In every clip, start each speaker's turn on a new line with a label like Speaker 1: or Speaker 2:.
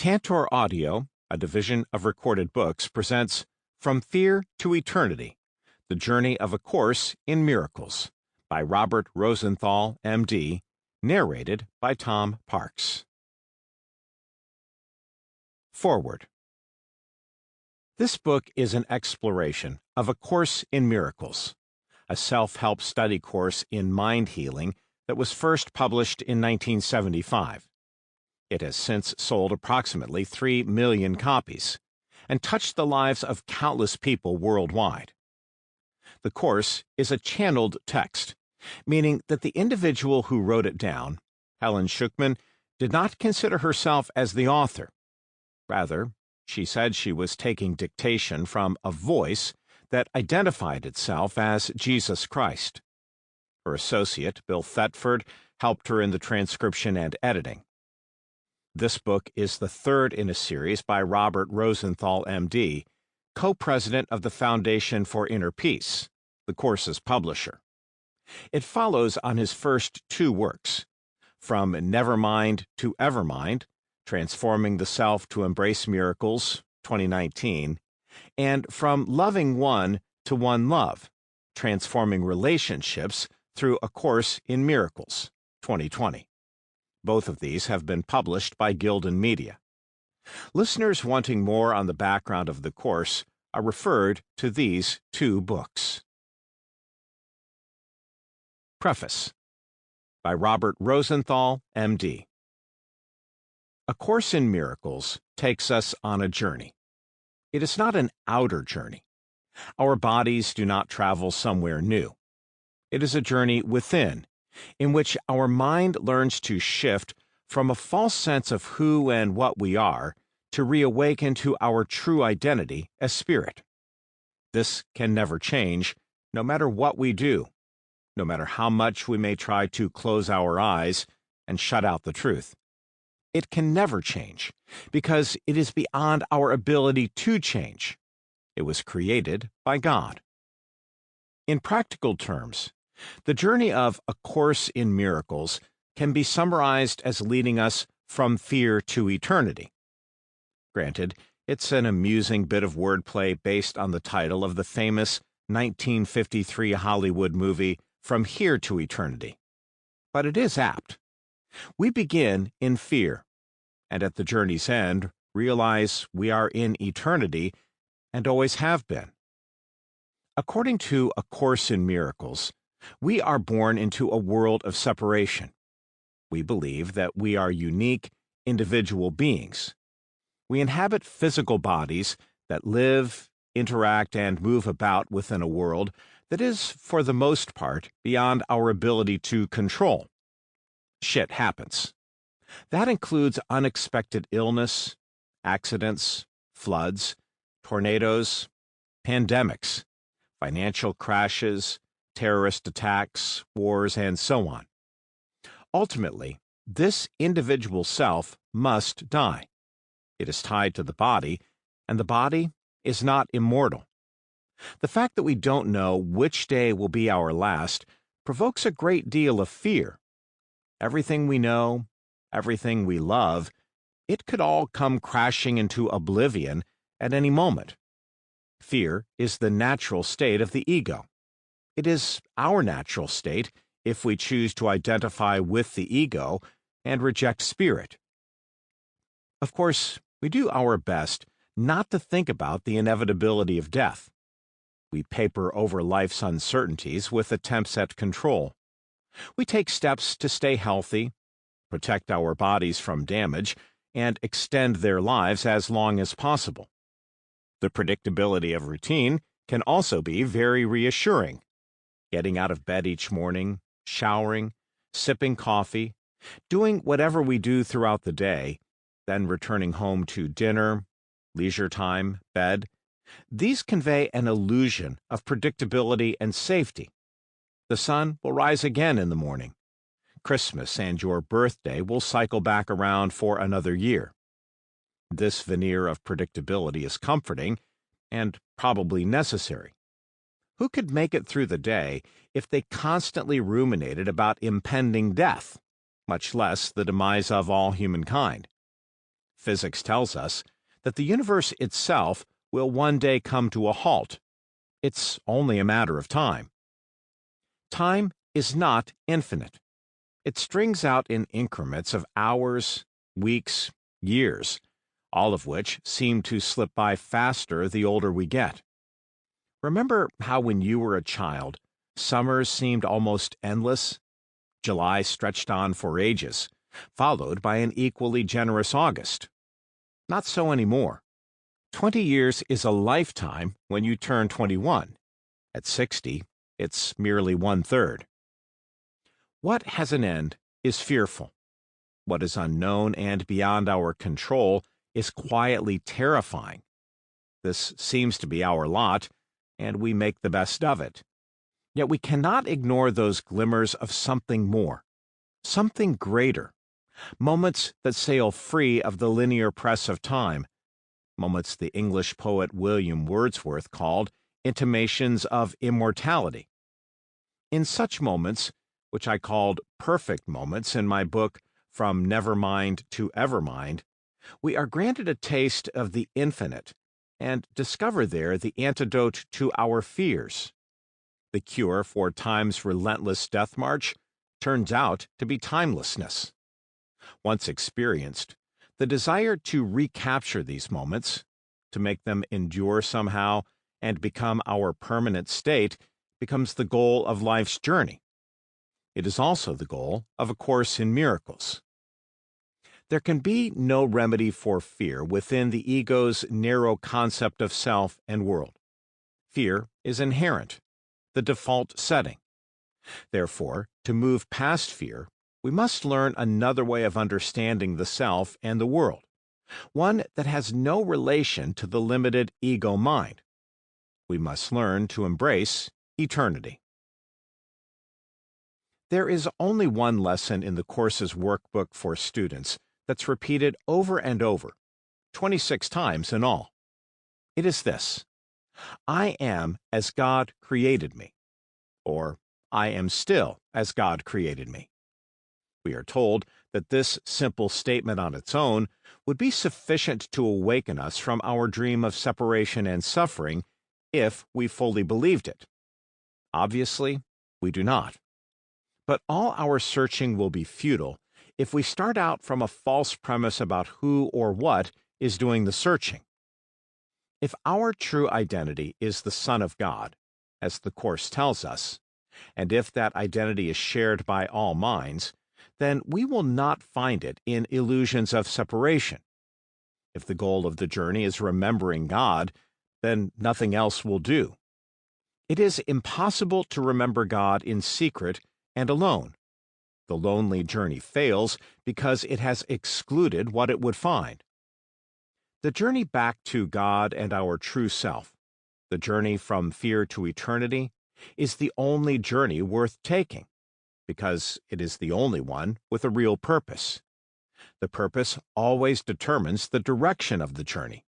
Speaker 1: Tantor Audio, a division of Recorded Books, presents From Fear to Eternity, The Journey of a Course in Miracles by Robert Rosenthal, M.D., narrated by Tom Parks. Forward. This book is an exploration of A Course in Miracles, a self-help study course in mind healing that was first published in 1975. It has since sold approximately 3 million copies and touched the lives of countless people worldwide. The course is a channeled text, meaning that the individual who wrote it down, Helen Schucman, did not consider herself as the author. Rather, she said she was taking dictation from a voice that identified itself as Jesus Christ. Her associate, Bill Thetford, helped her in the transcription and editing. This book is the third in a series by Robert Rosenthal, M.D., co-president of the Foundation for Inner Peace, the course's publisher. It follows on his first two works, From Nevermind to Evermind, Transforming the Self to Embrace Miracles, 2019, and From Loving One to One Love, Transforming Relationships Through A Course in Miracles, 2020. Both of these have been published by Gildan Media. Listeners wanting more on the background of the course are referred to these two books. Preface by Robert Rosenthal, M.D. A Course in Miracles takes us on a journey. It is not an outer journey. Our bodies do not travel somewhere new. It is a journey within, in which our mind learns to shift from a false sense of who and what we are to reawaken to our true identity as spirit. This can never change, no matter what we do, no matter how much we may try to close our eyes and shut out the truth. It can never change, because it is beyond our ability to change. It was created by God. In practical terms, the journey of A Course in Miracles can be summarized as leading us from fear to eternity. Granted, it's an amusing bit of wordplay based on the title of the famous 1953 Hollywood movie From Here to Eternity. But it is apt. We begin in fear, and at the journey's end realize we are in eternity and always have been. According to A Course in Miracles, we are born into a world of separation. We believe that we are unique, individual beings. We inhabit physical bodies that live, interact, and move about within a world that is, for the most part, beyond our ability to control. Shit happens. That includes unexpected illness, accidents, floods, tornadoes, pandemics, financial crashes, terrorist attacks, wars, and so on. Ultimately, this individual self must die. It is tied to the body, and the body is not immortal. The fact that we don't know which day will be our last provokes a great deal of fear. Everything we know, everything we love, it could all come crashing into oblivion at any moment. Fear is the natural state of the ego. It is our natural state if we choose to identify with the ego and reject spirit. Of course, we do our best not to think about the inevitability of death. We paper over life's uncertainties with attempts at control. We take steps to stay healthy, protect our bodies from damage, and extend their lives as long as possible. The predictability of routine can also be very reassuring. Getting out of bed each morning, showering, sipping coffee, doing whatever we do throughout the day, then returning home to dinner, leisure time, bed, these convey an illusion of predictability and safety. The sun will rise again in the morning. Christmas and your birthday will cycle back around for another year. This veneer of predictability is comforting and probably necessary. Who could make it through the day if they constantly ruminated about impending death, much less the demise of all humankind? Physics tells us that the universe itself will one day come to a halt. It's only a matter of time. Time is not infinite. It strings out in increments of hours, weeks, years, all of which seem to slip by faster the older we get. Remember how when you were a child, summers seemed almost endless? July stretched on for ages, followed by an equally generous August. Not so anymore. 20 years is a lifetime when you turn 21. At 60, it's merely 1/3. What has an end is fearful. What is unknown and beyond our control is quietly terrifying. This seems to be our lot, and we make the best of it. Yet we cannot ignore those glimmers of something more, something greater, moments that sail free of the linear press of time, moments the English poet William Wordsworth called intimations of immortality. In such moments, which I called perfect moments in my book From Nevermind to Evermind, we are granted a taste of the infinite and discover there the antidote to our fears. The cure for time's relentless death march turns out to be timelessness. Once experienced, the desire to recapture these moments, to make them endure somehow and become our permanent state, becomes the goal of life's journey. It is also the goal of A Course in Miracles. There can be no remedy for fear within the ego's narrow concept of self and world. Fear is inherent, the default setting. Therefore, to move past fear, we must learn another way of understanding the self and the world, one that has no relation to the limited ego mind. We must learn to embrace eternity. There is only one lesson in the course's workbook for students that's repeated over and over, 26 times in all. It is this: I am as God created me, or I am still as God created me. We are told that this simple statement on its own would be sufficient to awaken us from our dream of separation and suffering if we fully believed it. Obviously, we do not. But all our searching will be futile if we start out from a false premise about who or what is doing the searching. If our true identity is the Son of God, as the Course tells us, and if that identity is shared by all minds, then we will not find it in illusions of separation. If the goal of the journey is remembering God, then nothing else will do. It is impossible to remember God in secret and alone. The lonely journey fails because it has excluded what it would find. The journey back to God and our true self, the journey from fear to eternity, is the only journey worth taking, because it is the only one with a real purpose. The purpose always determines the direction of the journey,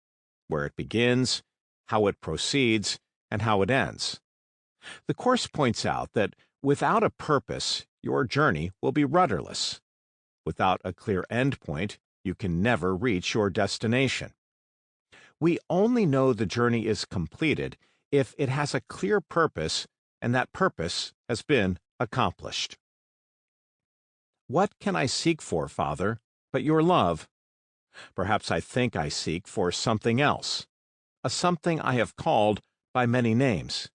Speaker 1: where it begins, how it proceeds, and how it ends. The Course points out that without a purpose, your journey will be rudderless. Without a clear end point, you can never reach your destination. We only know the journey is completed if it has a clear purpose and that purpose has been accomplished. What can I seek for, Father, but your love? Perhaps I think I seek for something else, a something I have called by many names.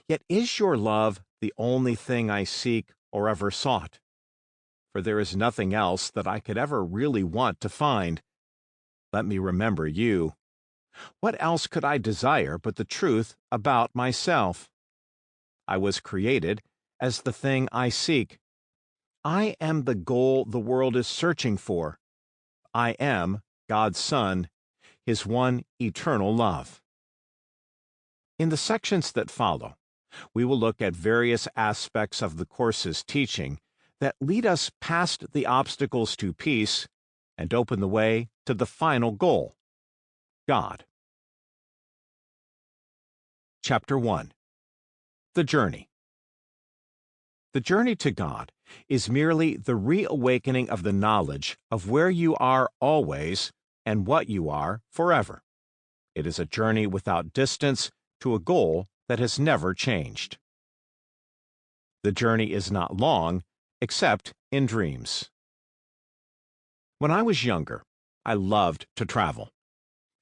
Speaker 1: Yet is your love the only thing I seek or ever sought? For there is nothing else that I could ever really want to find. Let me remember you. What else could I desire but the truth about myself? I was created as the thing I seek. I am the goal the world is searching for. I am God's Son, His one eternal love. In the sections that follow, we will look at various aspects of the Course's teaching that lead us past the obstacles to peace and open the way to the final goal, God. Chapter 1. The Journey. The journey to God is merely the reawakening of the knowledge of where you are always and what you are forever. It is a journey without distance to a goal that has never changed. The journey is not long, except in dreams. When I was younger, I loved to travel.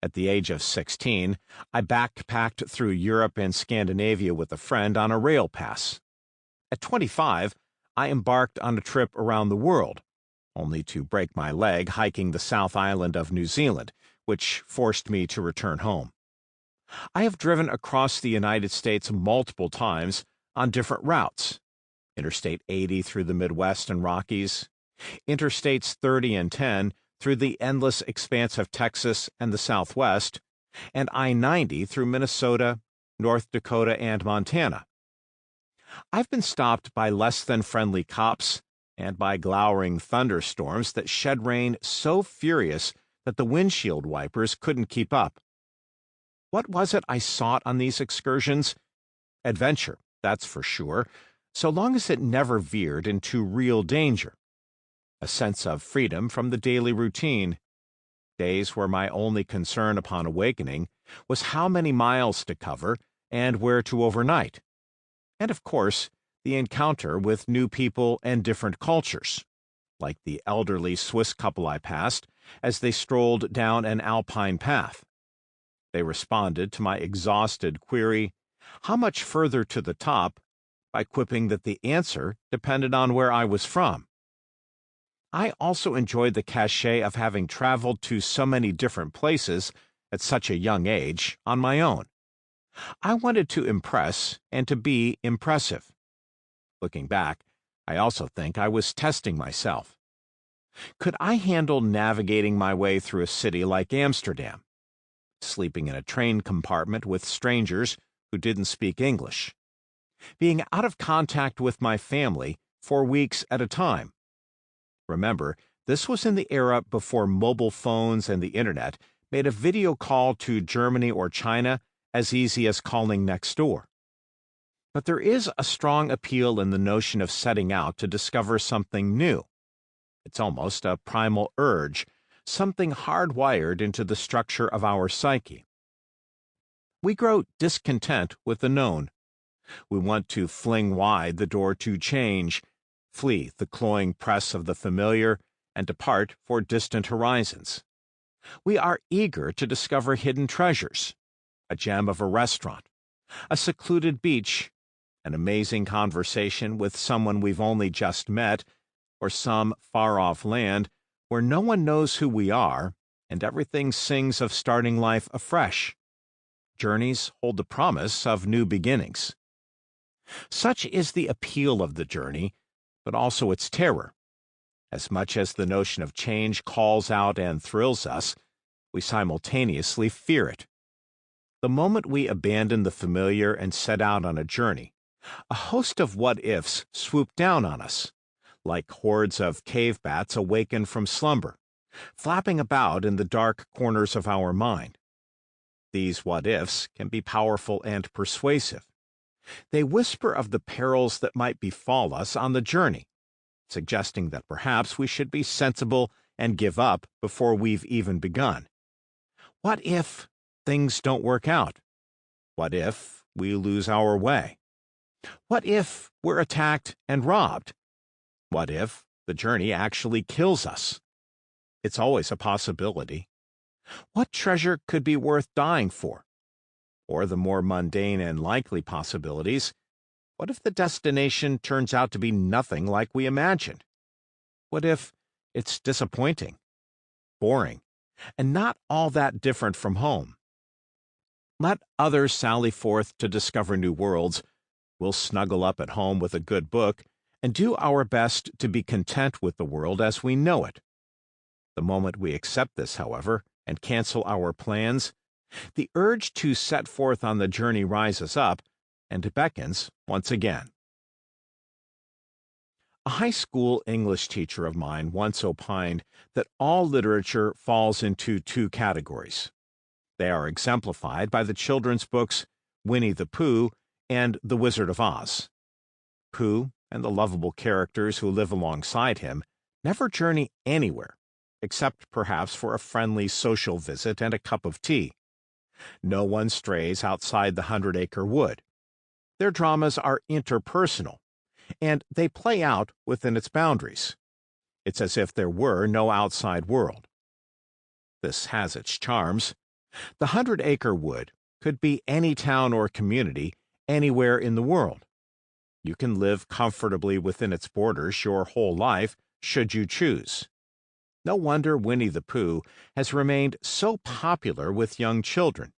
Speaker 1: At the age of 16, I backpacked through Europe and Scandinavia with a friend on a rail pass. At 25, I embarked on a trip around the world, only to break my leg hiking the South Island of New Zealand, which forced me to return home. I have driven across the United States multiple times on different routes: Interstate 80 through the Midwest and Rockies, Interstates 30 and 10 through the endless expanse of Texas and the Southwest, and I-90 through Minnesota, North Dakota, and Montana. I've been stopped by less-than-friendly cops and by glowering thunderstorms that shed rain so furious that the windshield wipers couldn't keep up. What was it I sought on these excursions? Adventure, that's for sure, so long as it never veered into real danger. A sense of freedom from the daily routine. Days where my only concern upon awakening was how many miles to cover and where to overnight. And of course, the encounter with new people and different cultures, like the elderly Swiss couple I passed as they strolled down an alpine path. They responded to my exhausted query, "How much further to the top?" by quipping that the answer depended on where I was from. I also enjoyed the cachet of having traveled to so many different places at such a young age on my own. I wanted to impress and to be impressive. Looking back, I also think I was testing myself. Could I handle navigating my way through a city like Amsterdam, sleeping in a train compartment with strangers who didn't speak English, being out of contact with my family for weeks at a time? Remember, this was in the era before mobile phones and the internet made a video call to Germany or China as easy as calling next door. But there is a strong appeal in the notion of setting out to discover something new. It's almost a primal urge, something hardwired into the structure of our psyche. We grow discontent with the known. We want to fling wide the door to change, flee the cloying press of the familiar, and depart for distant horizons. We are eager to discover hidden treasures, a gem of a restaurant, a secluded beach, an amazing conversation with someone we've only just met, or some far-off land where no one knows who we are and everything sings of starting life afresh. Journeys hold the promise of new beginnings. Such is the appeal of the journey, but also its terror. As much as the notion of change calls out and thrills us, we simultaneously fear it. The moment we abandon the familiar and set out on a journey, a host of what-ifs swoop down on us, like hordes of cave bats awakened from slumber, flapping about in the dark corners of our mind. These what-ifs can be powerful and persuasive. They whisper of the perils that might befall us on the journey, suggesting that perhaps we should be sensible and give up before we've even begun. What if things don't work out? What if we lose our way? What if we're attacked and robbed? What if the journey actually kills us? It's always a possibility. What treasure could be worth dying for? Or the more mundane and likely possibilities, what if the destination turns out to be nothing like we imagined? What if it's disappointing, boring, and not all that different from home? Let others sally forth to discover new worlds. We'll snuggle up at home with a good book and do our best to be content with the world as we know it. The moment we accept this, however, and cancel our plans, the urge to set forth on the journey rises up and beckons once again. A high school English teacher of mine once opined that all literature falls into two categories. They are exemplified by the children's books Winnie the Pooh and The Wizard of Oz. Pooh and the lovable characters who live alongside him never journey anywhere, except perhaps for a friendly social visit and a cup of tea. No one strays outside the 100-acre wood. Their dramas are interpersonal, and they play out within its boundaries. It's as if there were no outside world. This has its charms. The 100-acre wood could be any town or community anywhere in the world. You can live comfortably within its borders your whole life, should you choose. No wonder Winnie the Pooh has remained so popular with young children.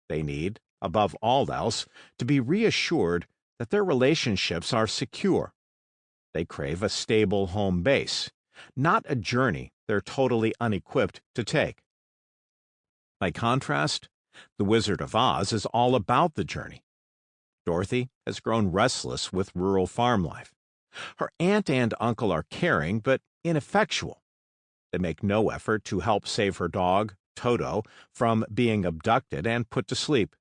Speaker 1: They need, above all else, to be reassured that their relationships are secure. They crave a stable home base, not a journey they're totally unequipped to take. By contrast, The Wizard of Oz is all about the journey. Dorothy has grown restless with rural farm life. Her aunt and uncle are caring but ineffectual. They make no effort to help save her dog, Toto, from being abducted and put to sleep.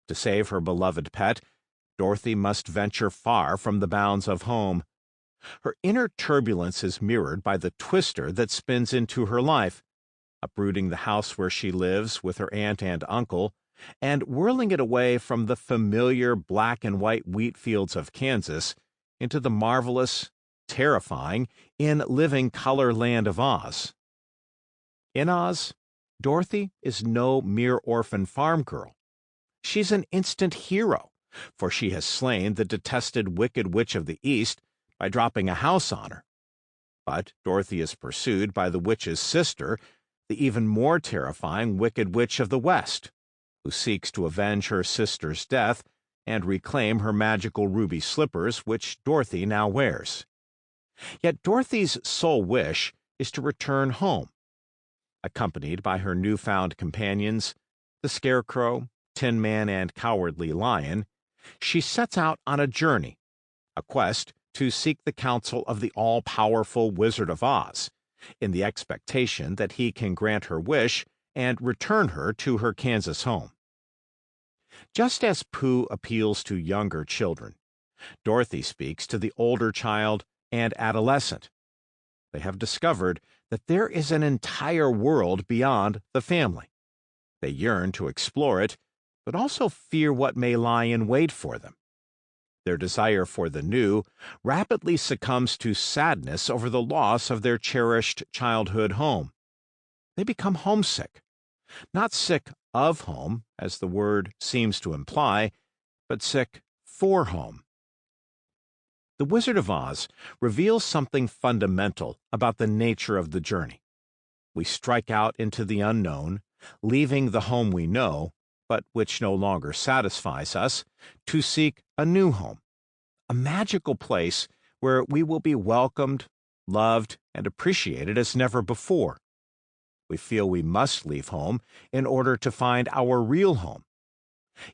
Speaker 1: To save her beloved pet, Dorothy must venture far from the bounds of home. Her inner turbulence is mirrored by the twister that spins into her life, uprooting the house where she lives with her aunt and uncle, and whirling it away from the familiar black and white wheat fields of Kansas into the marvelous, terrifying, in-living color land of Oz. In Oz, Dorothy is no mere orphan farm girl. She's an instant hero, for she has slain the detested Wicked Witch of the East by dropping a house on her. But Dorothy is pursued by the witch's sister, the even more terrifying Wicked Witch of the West, who seeks to avenge her sister's death and reclaim her magical ruby slippers, which Dorothy now wears. Yet Dorothy's sole wish is to return home. Accompanied by her newfound companions, the Scarecrow, Tin Man, and Cowardly Lion, she sets out on a journey, a quest to seek the counsel of the all-powerful Wizard of Oz, in the expectation that he can grant her wish and return her to her Kansas home. Just as Pooh appeals to younger children, Dorothy speaks to the older child and adolescent. They have discovered that there is an entire world beyond the family. They yearn to explore it, but also fear what may lie in wait for them. Their desire for the new rapidly succumbs to sadness over the loss of their cherished childhood home. They become homesick, not sick of home, as the word seems to imply, but sick for home. The Wizard of Oz reveals something fundamental about the nature of the journey. We strike out into the unknown, leaving the home we know, but which no longer satisfies us, to seek a new home, a magical place where we will be welcomed, loved, and appreciated as never before. We feel we must leave home in order to find our real home.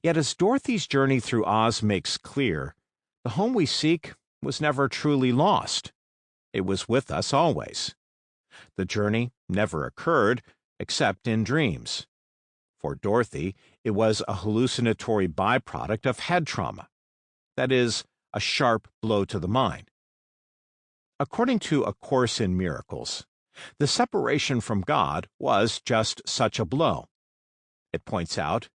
Speaker 1: Yet as Dorothy's journey through Oz makes clear, the home we seek was never truly lost. It was with us always. The journey never occurred except in dreams. For Dorothy, it was a hallucinatory byproduct of head trauma. That is, a sharp blow to the mind. According to A Course in Miracles, the separation from God was just such a blow. It points out,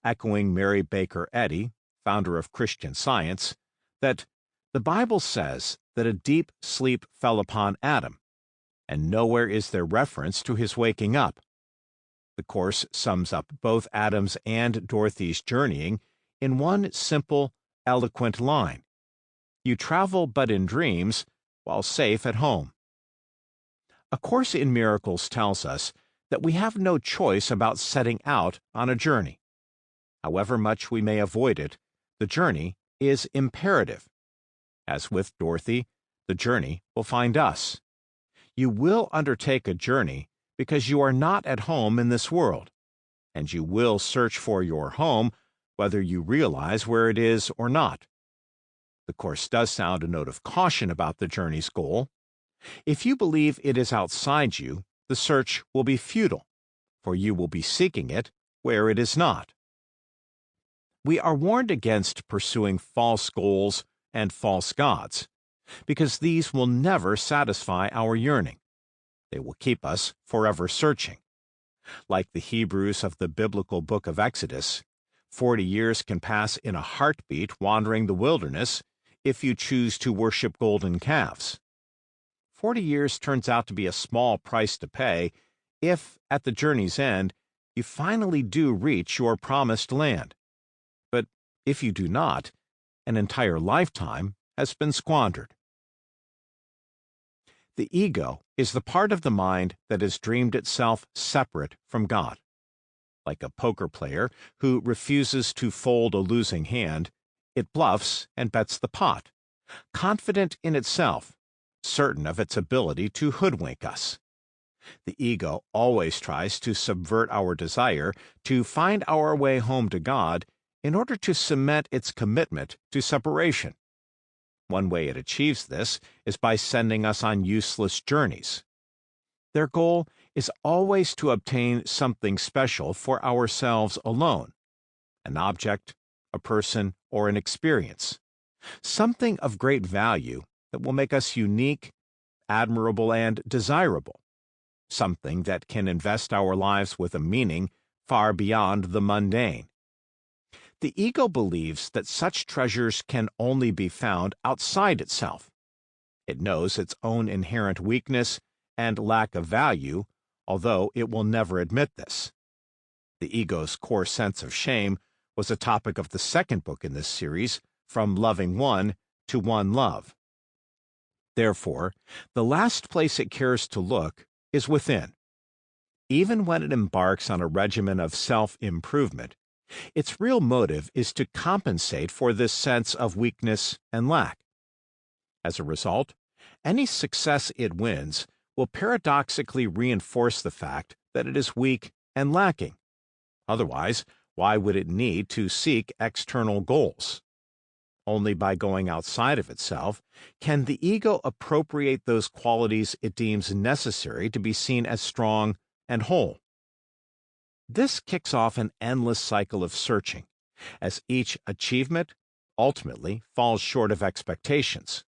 Speaker 1: echoing Mary Baker Eddy, founder of Christian Science, that the Bible says that a deep sleep fell upon Adam, and nowhere is there reference to his waking up. The Course sums up both Adam's and Dorothy's journeying in one simple, eloquent line. You travel but in dreams, while safe at home. A Course in Miracles tells us that we have no choice about setting out on a journey. However much we may avoid it, the journey is imperative. As with Dorothy, the journey will find us. You will undertake a journey because you are not at home in this world, and you will search for your home whether you realize where it is or not. The Course does sound a note of caution about the journey's goal. If you believe it is outside you, the search will be futile, for you will be seeking it where it is not. We are warned against pursuing false goals and false gods, because these will never satisfy our yearning. They will keep us forever searching. Like the Hebrews of the biblical book of Exodus, 40 years can pass in a heartbeat wandering the wilderness if you choose to worship golden calves. 40 years turns out to be a small price to pay if, at the journey's end, you finally do reach your promised land. But if you do not, an entire lifetime has been squandered. The ego is the part of the mind that has dreamed itself separate from God. Like a poker player who refuses to fold a losing hand, it bluffs and bets the pot, confident in itself, certain of its ability to hoodwink us. The ego always tries to subvert our desire to find our way home to God in order to cement its commitment to separation. One way it achieves this is by sending us on useless journeys. Their goal is always to obtain something special for ourselves alone, an object, a person, or an experience, something of great value that will make us unique, admirable, and desirable, something that can invest our lives with a meaning far beyond the mundane. The ego believes that such treasures can only be found outside itself. It knows its own inherent weakness and lack of value, although it will never admit this. The ego's core sense of shame was a topic of the second book in this series, From Loving One to One Love. Therefore, the last place it cares to look is within. Even when it embarks on a regimen of self-improvement, its real motive is to compensate for this sense of weakness and lack. As a result, any success it wins will paradoxically reinforce the fact that it is weak and lacking. Otherwise, why would it need to seek external goals? Only by going outside of itself can the ego appropriate those qualities it deems necessary to be seen as strong and whole. This kicks off an endless cycle of searching, as each achievement ultimately falls short of expectations.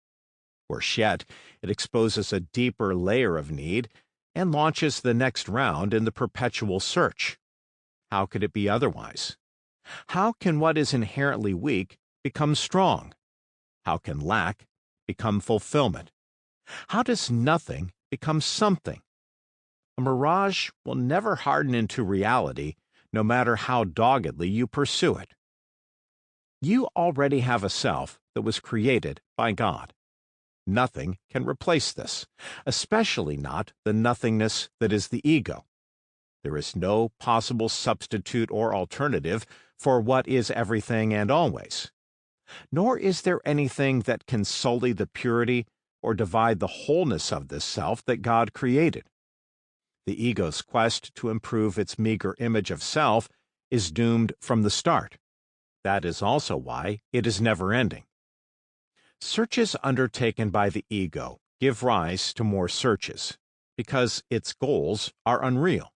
Speaker 1: Worse yet, it exposes a deeper layer of need and launches the next round in the perpetual search. How could it be otherwise? How can what is inherently weak become strong? How can lack become fulfillment? How does nothing become something? A mirage will never harden into reality, no matter how doggedly you pursue it. You already have a self that was created by God. Nothing can replace this, especially not the nothingness that is the ego. There is no possible substitute or alternative for what is everything and always. Nor is there anything that can sully the purity or divide the wholeness of this self that God created. The ego's quest to improve its meager image of self is doomed from the start. That is also why it is never-ending. Searches undertaken by the ego give rise to more searches, because its goals are unreal.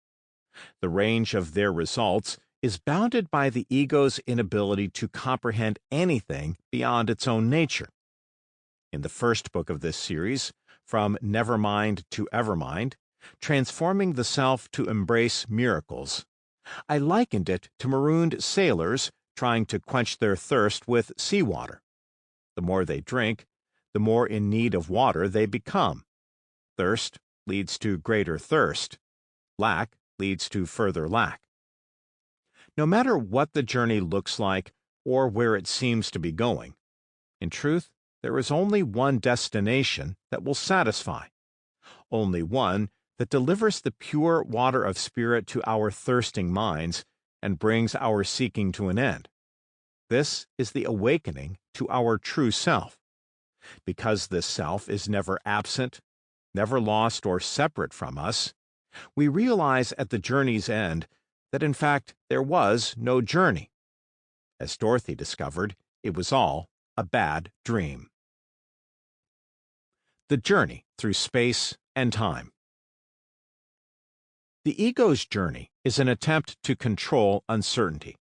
Speaker 1: The range of their results is bounded by the ego's inability to comprehend anything beyond its own nature. In the first book of this series, From Nevermind to Evermind, Transforming the Self to Embrace Miracles, I likened it to marooned sailors trying to quench their thirst with seawater. The more they drink, the more in need of water they become. Thirst leads to greater thirst. Lack leads to further lack. No matter what the journey looks like or where it seems to be going, in truth, there is only one destination that will satisfy, only one that delivers the pure water of spirit to our thirsting minds and brings our seeking to an end. This is the awakening to our true self. Because this self is never absent, never lost or separate from us, we realize at the journey's end that in fact there was no journey. As Dorothy discovered, it was all a bad dream. The journey through space and time. The ego's journey is an attempt to control uncertainty.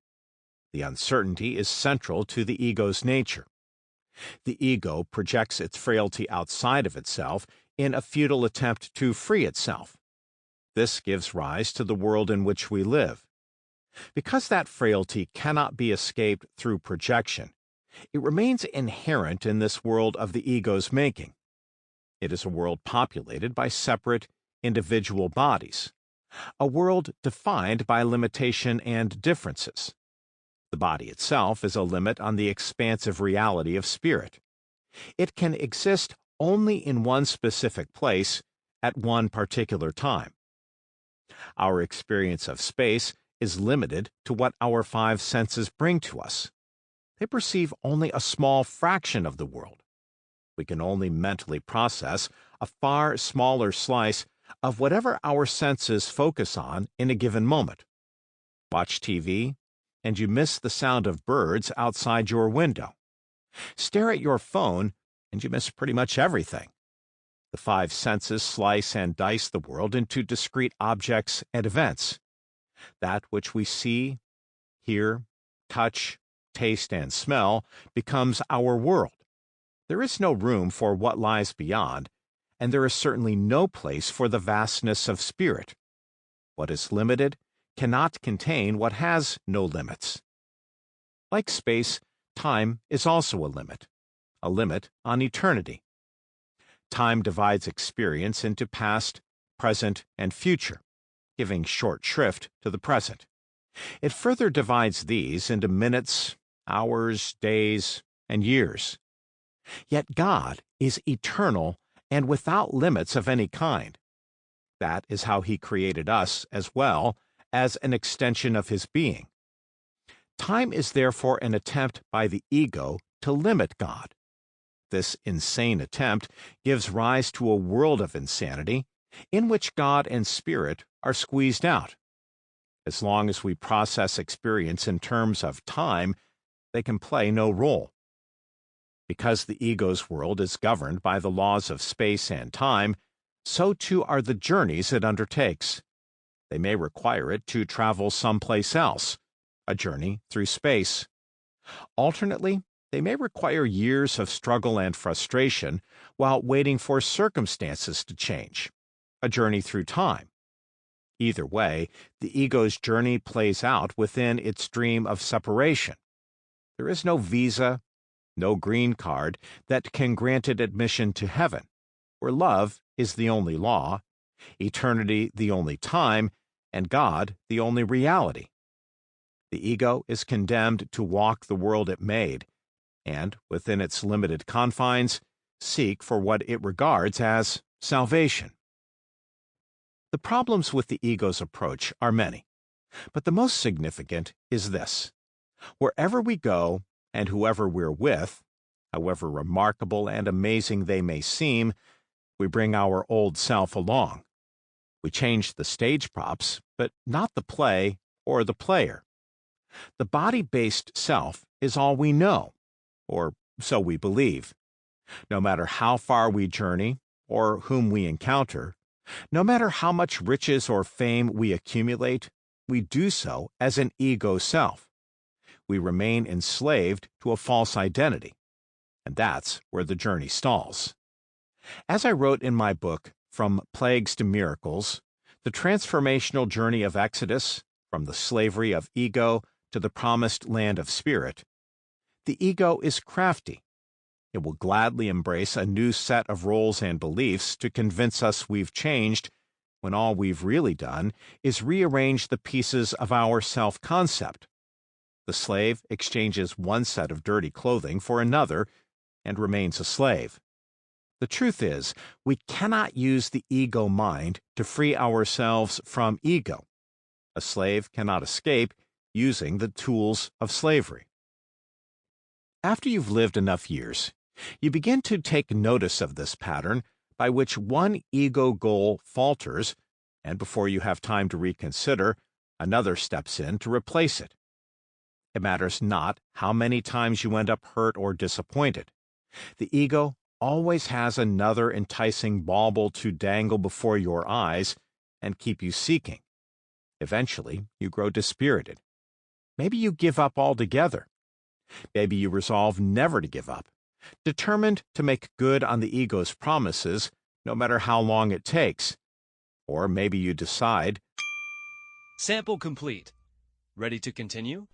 Speaker 1: The uncertainty is central to the ego's nature. The ego projects its frailty outside of itself in a futile attempt to free itself. This gives rise to the world in which we live. Because that frailty cannot be escaped through projection, it remains inherent in this world of the ego's making. It is a world populated by separate, individual bodies, a world defined by limitation and differences. The body itself is a limit on the expansive reality of spirit. It can exist only in one specific place at one particular time. Our experience of space is limited to what our five senses bring to us. They perceive only a small fraction of the world. We can only mentally process a far smaller slice of whatever our senses focus on in a given moment. Watch TV, and you miss the sound of birds outside your window. Stare at your phone, and you miss pretty much everything. The five senses slice and dice the world into discrete objects and events. That which we see, hear, touch, taste, and smell becomes our world. There is no room for what lies beyond, and there is certainly no place for the vastness of spirit. What is limited cannot contain what has no limits. Like space, time is also a limit on eternity. Time divides experience into past, present, and future, giving short shrift to the present. It further divides these into minutes, hours, days, and years. Yet God is eternal and without limits of any kind. That is how He created us as well as an extension of His being. Time is therefore an attempt by the ego to limit God. This insane attempt gives rise to a world of insanity in which God and spirit are squeezed out. As long as we process experience in terms of time, they can play no role. Because the ego's world is governed by the laws of space and time, so too are the journeys it undertakes. They may require it to travel someplace else, a journey through space. Alternately, they may require years of struggle and frustration while waiting for circumstances to change, a journey through time. Either way, the ego's journey plays out within its dream of separation. There is no visa, no green card that can grant it admission to heaven, where love is the only law, eternity the only time, and God the only reality. The ego is condemned to walk the world it made, and, within its limited confines, seek for what it regards as salvation. The problems with the ego's approach are many, but the most significant is this. Wherever we go, and whoever we're with, however remarkable and amazing they may seem, we bring our old self along. We change the stage props, but not the play or the player. The body-based self is all we know, or so we believe. No matter how far we journey, or whom we encounter, no matter how much riches or fame we accumulate, we do so as an ego self. We remain enslaved to a false identity, and that's where the journey stalls. As I wrote in my book, From Plagues to Miracles, the transformational journey of Exodus, from the slavery of ego to the promised land of spirit, the ego is crafty. It will gladly embrace a new set of roles and beliefs to convince us we've changed, when all we've really done is rearrange the pieces of our self-concept. The slave exchanges one set of dirty clothing for another and remains a slave. The truth is, we cannot use the ego mind to free ourselves from ego. A slave cannot escape using the tools of slavery. After you've lived enough years, you begin to take notice of this pattern by which one ego goal falters, and before you have time to reconsider, another steps in to replace it. It matters not how many times you end up hurt or disappointed. The ego always has another enticing bauble to dangle before your eyes and keep you seeking. Eventually, you grow dispirited. Maybe you give up altogether. Maybe you resolve never to give up, determined to make good on the ego's promises no matter how long it takes. Or maybe you decide,
Speaker 2: Sample complete. Ready to continue?